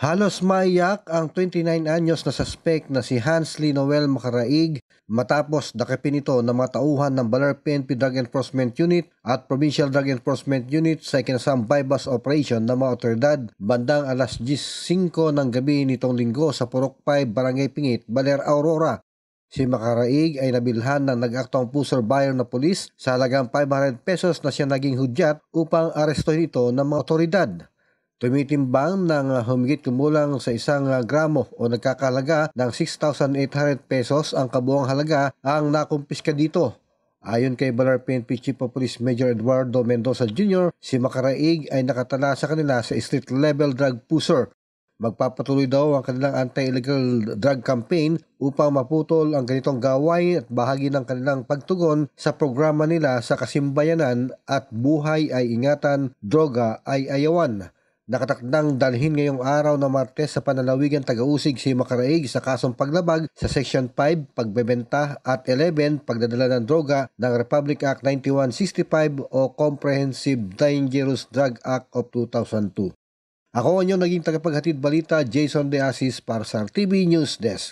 Halos maiyak ang 29 anyos na suspect na si Hansley Noel Macaraig matapos dakipin ito ng mga tauhan ng Baler PNP Drug Enforcement Unit at Provincial Drug Enforcement Unit sa ikinasang bypass operation ng mga otoridad bandang alas 10:05 ng gabi nitong linggo sa Purok 5, Barangay Pingit, Baler, Aurora. Si Macaraig ay nabilhan ng nag-aktong pusher buyer na pulis sa halagang 500 pesos na siya naging hudyat upang arestuhin ito ng mga otoridad. Tumitimbang ng humigit kumulang sa 1 gramo o nagkakahalaga ng 6,800 pesos ang kabuang halaga ang nakumpiska dito. Ayon kay Baler PNP Chief of Police Major Eduardo Mendoza Jr., si Macaraig ay nakatala sa kanila sa street level drug pusher. Magpapatuloy daw ang kanilang anti-illegal drug campaign upang maputol ang ganitong gawain at bahagi ng kanilang pagtugon sa programa nila sa kasimbayanan at buhay ay ingatan, droga ay ayawan. Nakatakdang dalhin ngayong araw na Martes sa pananawigan Tagausig si Macaraig sa kasong paglabag sa Section 5, pagbebenta at 11, pagdadala ng droga ng Republic Act 9165 o Comprehensive Dangerous Drug Act of 2002. Ako ang inyong naging tagapaghatid balita, Jason De Asis para sa RTV News Desk.